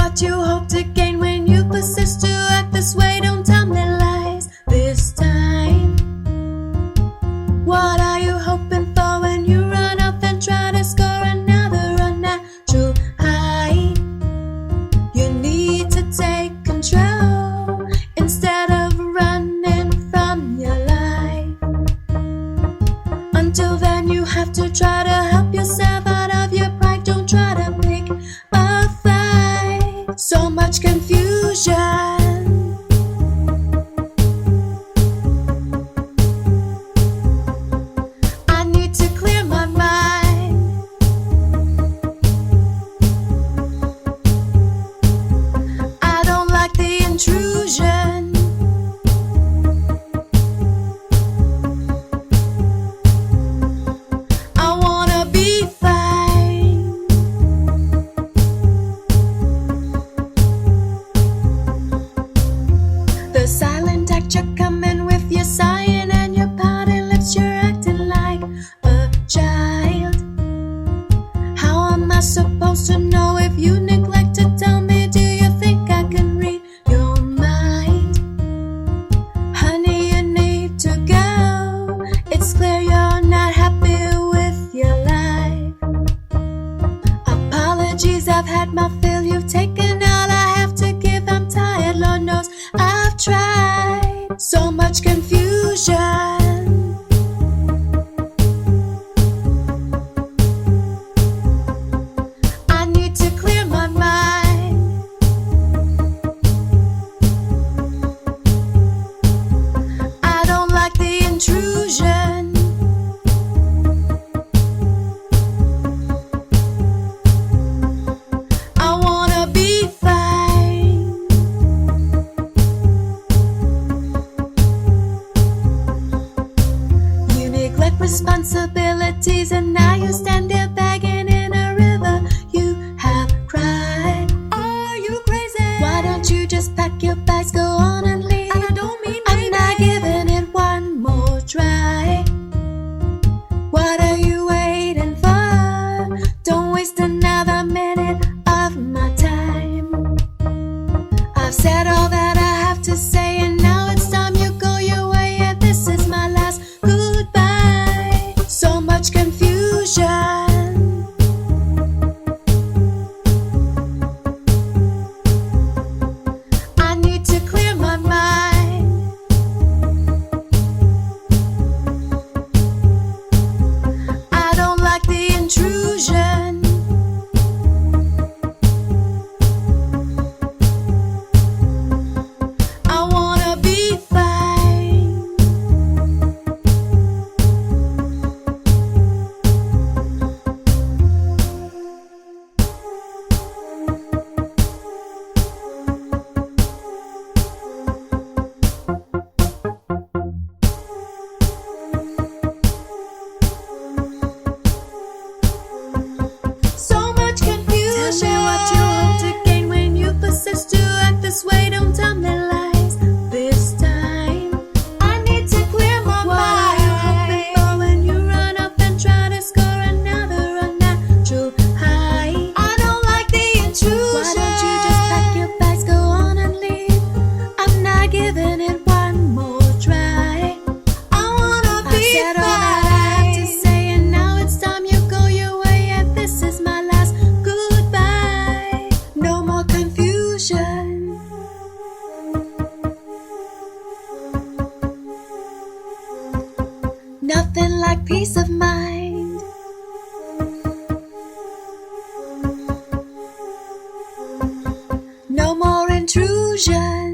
what you hope to gain when you persist to act this way. Don't tell me lies this time. What are you hoping for when you run off and try to score another unnatural high? You need to take control instead of running from your life. Until then you have to try to help yourself out of your pride. Don't try to pick a fight. So much confusion. I need to clear my mind. I don't like the intrusion. I wanna be fine. The silent act, you're coming with your sighing and your pouting lips, you're acting like a child. How am I supposed to know if you neglect to tell me? Do you think I can read your mind? Honey, you need to go. It's clear you're not happy with your life. Apologies, I've had my fill. You've taken all I have to give. I'm tired, Lord knows I've tried. So much confusion. I need to clear my mind. I don't like the intrusion. I wanna be fine. You neglect responsibilities and now you stand there begging in a river you have cried. Are you crazy? Why don't you just pack your bags, go on and leave? And I don't mean I'm not giving it one more try. What are you waiting for? Don't waste another minute of my time. I've said all that I have to say and now it's time you go your way. Yeah, this is my last goodbye. So much confusion. I need to clear my mind. I don't like the intrusion. I wanna be fine. So much confusion. Tell me what you hope to gain when you persist to act this way. Don't tell me lies this time. I need to clear my mind. What are you hoping for when you run up and try to score another unnatural high? I don't like the intrusion. Why don't you just pack your bags, go on and leave? I'm not giving it one more try. I wanna be fine. I said all that I have to say and now it's time you go your way. Yeah, this is my last goodbye. No more confusion. Nothing like peace of mind. No more intrusion.